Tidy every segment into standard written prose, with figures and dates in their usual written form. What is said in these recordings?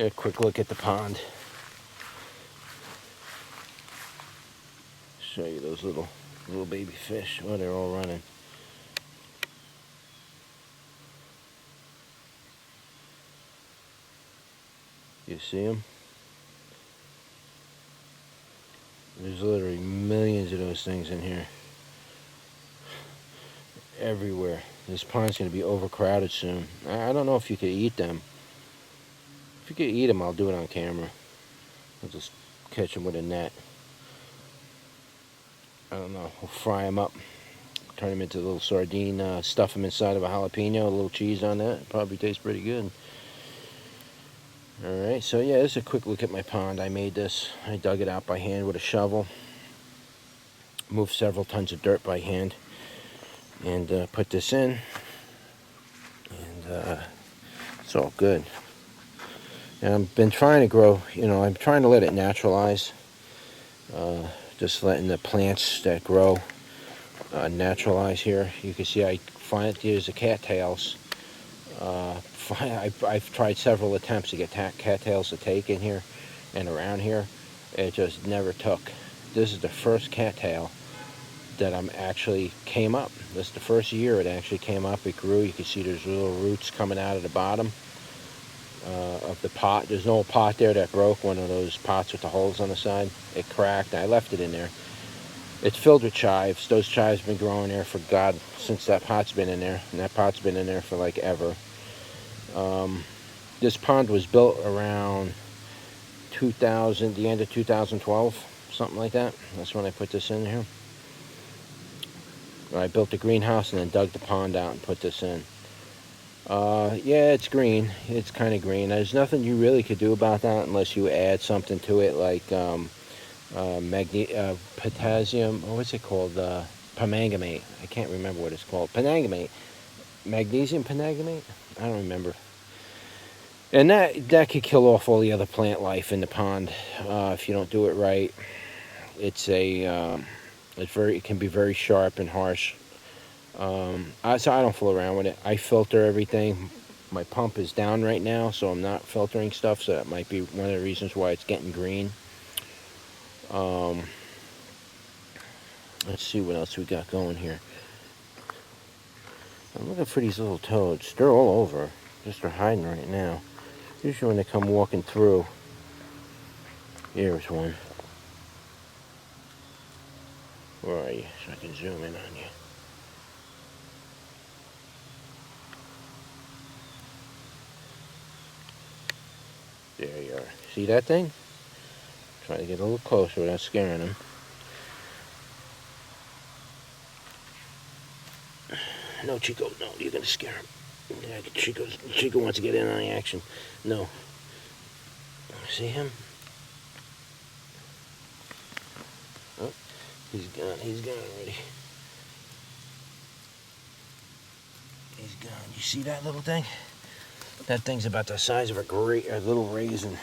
A quick look at the pond. Show you those little baby fish. Oh, they're all running. You see them? There's literally millions of those things in here. Everywhere. This pond's going to be overcrowded soon. I don't know if you could eat them. If you could eat them, I'll do it on camera. I'll just catch them with a net. I don't know. We'll fry them up. Turn them into a little sardine. Stuff them inside of a jalapeno. A little cheese on that. Probably tastes pretty good. Alright, so yeah, this is a quick look at my pond. I made this. I dug it out by hand with a shovel. Moved several tons of dirt by hand. And put this in. And it's all good. And I've been trying to grow, I'm trying to let it naturalize. Just letting the plants that grow naturalize here. You can see I find there's the cattails. I've tried several attempts to get cattails to take in here and around here. It just never took. This is the first cattail that actually came up. This is the first year it actually came up. It grew. You can see there's little roots coming out of the bottom of the pot. There's an old pot there that broke, one of those pots with the holes on the side. It cracked. I left it in there. It's filled with chives. Those chives have been growing there for God, since that pot's been in there. And that pot's been in there for like ever. This pond was built around 2000, the end of 2012, something like that. That's when I put this in here. I built the greenhouse and then dug the pond out and put this in. Yeah, it's green. It's kind of green. There's nothing you really could do about that unless you add something to it, like potassium. What's it called? Permanganate. I can't remember what it's called. Permanganate. Magnesium permanganate? I don't remember. And that could kill off all the other plant life in the pond if you don't do it right. It can be very sharp and harsh. So I don't fool around with it. I filter everything. My pump is down right now, so I'm not filtering stuff, so that might be one of the reasons why it's getting green. Let's see what else we got going here. I'm looking for these little toads. They're all over. Just they're hiding right now. Usually when they come walking through. Here's one. Where are you? So I can zoom in on you. There you are. See that thing? Try to get a little closer without scaring them. No, Chico, no, you're gonna scare him. Yeah, Chico wants to get in on the action. No. See him? Oh, he's gone already. He's gone. You see that little thing? That thing's about the size of a little raisin.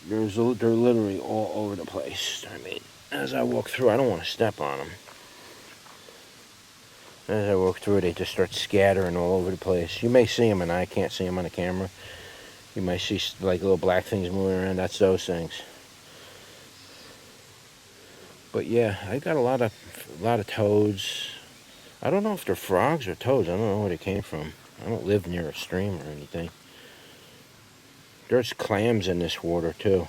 They're literally all over the place. I mean, as I walk through, I don't want to step on them. As I walk through, they just start scattering all over the place. You may see them, and I can't see them on the camera. You might see like little black things moving around. That's those things. But yeah, I got a lot of toads. I don't know if they're frogs or toads. I don't know where they came from. I don't live near a stream or anything. There's clams in this water too.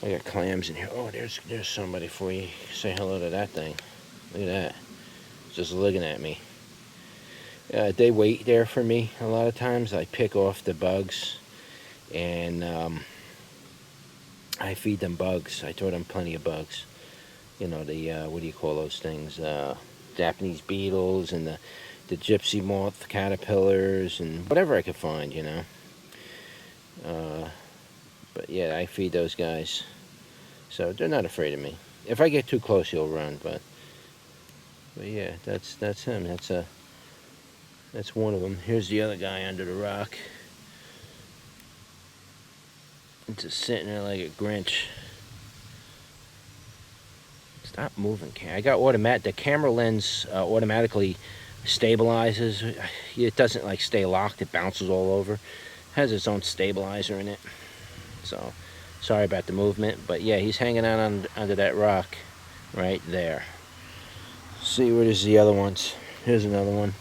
I got clams in here. Oh, there's somebody for you. Say hello to that thing. Look at that. It's just looking at me. They wait there for me a lot of times. I pick off the bugs and I feed them bugs. I throw them plenty of bugs. You know, the what do you call those things? Japanese beetles and the gypsy moth caterpillars and whatever I could find, you know. But yeah, I feed those guys, so they're not afraid of me. If I get too close, he'll run. But yeah, that's him. That's one of them. Here's the other guy under the rock. It's just sitting there like a Grinch. Stop moving, I got the camera lens automatically stabilizes. It doesn't like stay locked. It bounces all over. Has its own stabilizer in it. So, sorry about the movement, but yeah, he's hanging out under that rock right there. See, where is the other ones? Here's another one.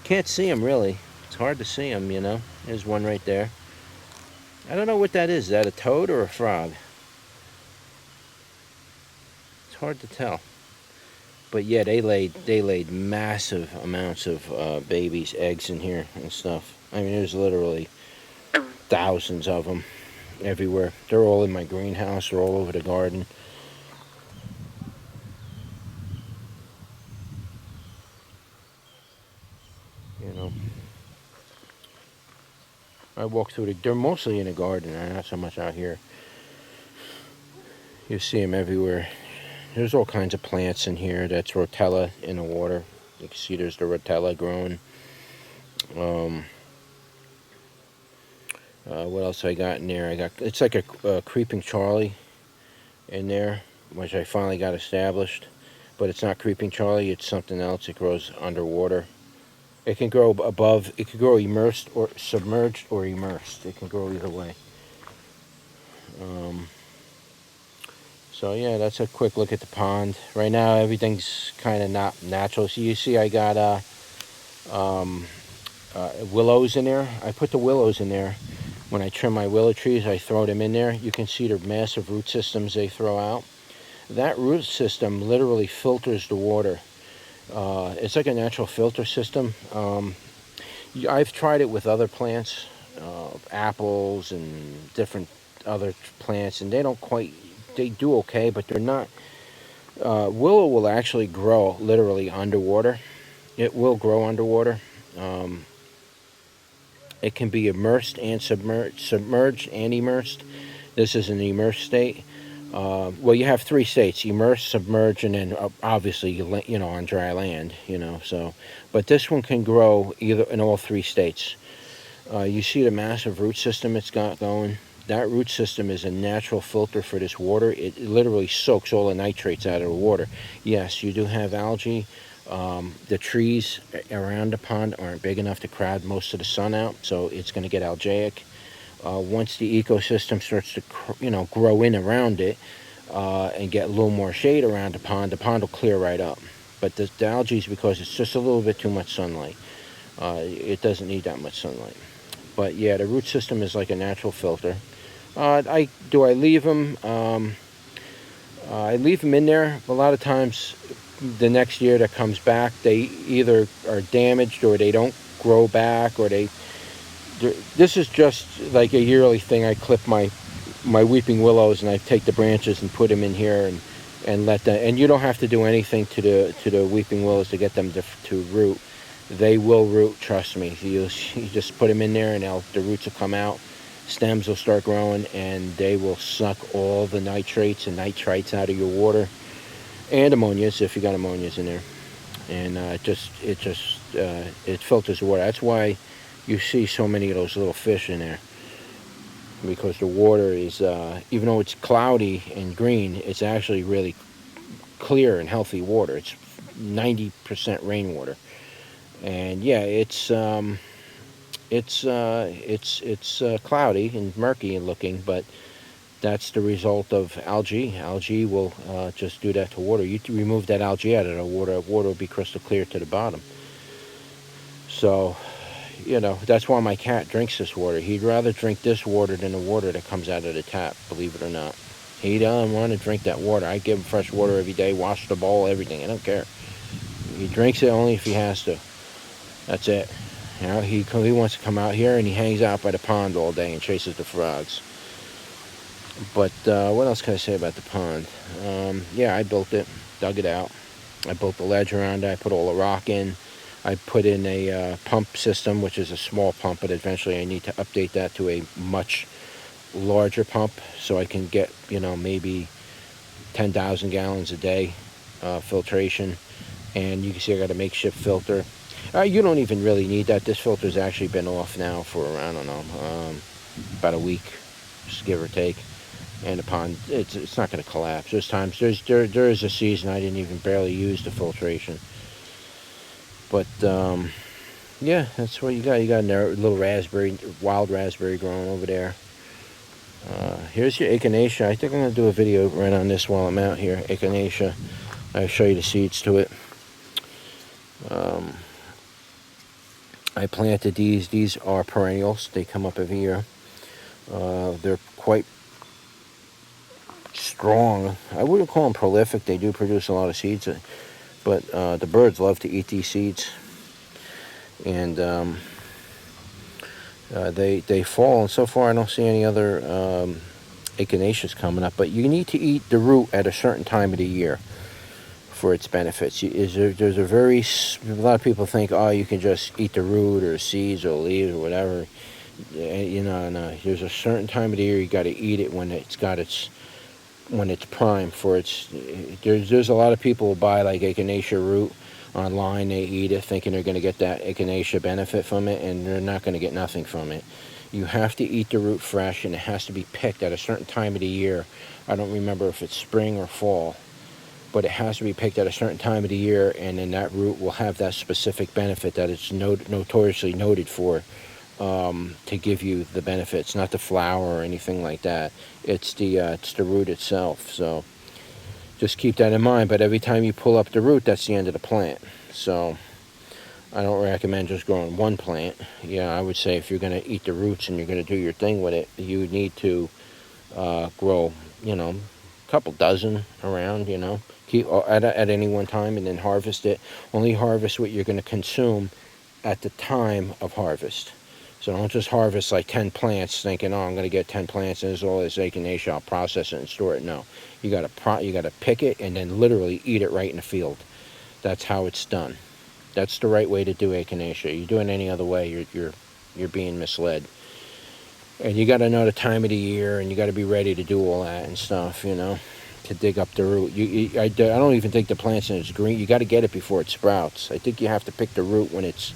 Can't see him really. It's hard to see him, you know. There's one right there. I don't know what that is. Is that a toad or a frog? It's hard to tell. But yeah, they laid massive amounts of babies, eggs in here and stuff. I mean, there's literally thousands of them everywhere. They're all in my greenhouse. They're all over the garden. You know, I walk through they're mostly in the garden, not so much out here. You see them everywhere. There's all kinds of plants in here. That's rotella in the water. You can see there's the rotella growing. What else I got in there? It's like a creeping Charlie in there, which I finally got established. But it's not creeping Charlie. It's something else. It grows underwater. It can grow above. It can grow immersed or submerged or immersed. It can grow either way. So yeah, that's a quick look at the pond. Right now, everything's kind of not natural. So you see, I got willows in there. I put the willows in there. When I trim my willow trees, I throw them in there. You can see the massive root systems they throw out. That root system literally filters the water. It's like a natural filter system. I've tried it with other plants, apples and different other plants, and they don't quite, they do okay, but they're not. Willow will actually grow literally underwater. It will grow underwater. It can be immersed and submerged and immersed. This is an immersed state. Well, you have three states: immersed, submerged, and then obviously, you know, on dry land. You know, so. But this one can grow either in all three states. You see the massive root system it's got going. That root system is a natural filter for this water. It literally soaks all the nitrates out of the water. Yes, you do have algae. The trees around the pond aren't big enough to crowd most of the sun out, so it's going to get algaic. Once the ecosystem starts to, you know, grow in around it and get a little more shade around the pond will clear right up. But the algae is because it's just a little bit too much sunlight. It doesn't need that much sunlight. But yeah, the root system is like a natural filter. I leave them? I leave them in there. A lot of times, the next year that comes back, they either are damaged or they don't grow back, or this is just like a yearly thing. I clip my weeping willows and I take the branches and put them in here and let them. And you don't have to do anything to the weeping willows to get them to root. They will root. Trust me. You just put them in there and the roots will come out. Stems will start growing and they will suck all the nitrates and nitrites out of your water, and ammonias if you got ammonias in there. And it filters the water. That's why you see so many of those little fish in there, because the water is, even though it's cloudy and green, it's actually really clear and healthy water. It's 90% rainwater. And yeah, it's cloudy and murky looking, but that's the result of algae. Algae will just do that to water. You remove that algae out of the water will be crystal clear to the bottom. So, you know, that's why my cat drinks this water. He'd rather drink this water than the water that comes out of the tap, believe it or not. He doesn't want to drink that water. I give him fresh water every day, wash the bowl, everything. I don't care. He drinks it only if he has to. That's it. You know, he wants to come out here and he hangs out by the pond all day and chases the frogs. But what else can I say about the pond? Yeah, I built it, dug it out. I built the ledge around it. I put all the rock in. I put in a pump system, which is a small pump, but eventually I need to update that to a much larger pump so I can get, you know, maybe 10,000 gallons a day filtration. And you can see I got a makeshift filter. You don't even really need that. This filter's actually been off now for, I don't know, about a week, just give or take. And the pond, it's not going to collapse. There's times, there is a season I didn't even barely use the filtration. But yeah, that's what you got. You got a little raspberry, wild raspberry growing over there. Here's your echinacea. I think I'm going to do a video right on this while I'm out here. Echinacea. I'll show you the seeds to it. I planted these. These are perennials. They come up every year. They're quite strong. I wouldn't call them prolific. They do produce a lot of seeds, but the birds love to eat these seeds. And they fall, and so far I don't see any other echinaceas coming up. But you need to eat the root at a certain time of the year for its benefits. There's a lot of people think, oh, you can just eat the root or seeds or leaves or whatever. You know, no. There's a certain time of the year you got to eat it when it's prime for its. There's a lot of people who buy like echinacea root online. They eat it thinking they're going to get that echinacea benefit from it, and they're not going to get nothing from it. You have to eat the root fresh, and it has to be picked at a certain time of the year. I don't remember if it's spring or fall, but it has to be picked at a certain time of the year, and then that root will have that specific benefit that it's notoriously noted for, to give you the benefits. Not the flower or anything like that. It's the root itself. So just keep that in mind. But every time you pull up the root, that's the end of the plant. So I don't recommend just growing one plant. Yeah, I would say if you're going to eat the roots and you're going to do your thing with it, you need to grow, a couple dozen around, keep at any one time, and then harvest it. Only harvest what you're going to consume at the time of harvest. So don't just harvest like 10 plants thinking, oh, I'm going to get 10 plants and there's all this echinacea, I'll process it and store it. No, you got to pick it and then literally eat it right in the field. That's how it's done. That's the right way to do echinacea. You do it any other way, you're being misled. And you got to know the time of the year, and you got to be ready to do all that and stuff, to dig up the root. I don't even think the plant's in its green. You got to get it before it sprouts. I think you have to pick the root when it's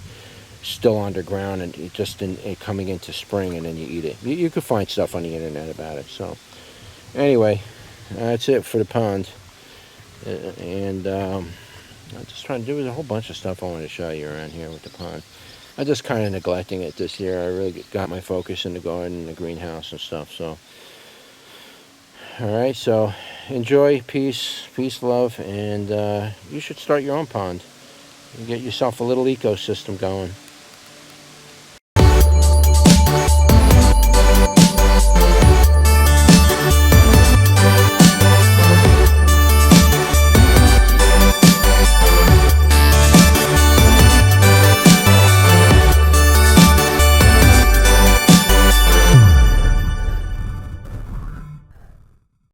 still underground and just coming into spring, and then you eat it. You could find stuff on the internet about it. So anyway, that's it for the pond. And I'm just trying to do a whole bunch of stuff I want to show you around here with the pond. I'm just kind of neglecting it this year. I really got my focus in the garden and the greenhouse and stuff. So all right, so enjoy, peace, love, and you should start your own pond and get yourself a little ecosystem going.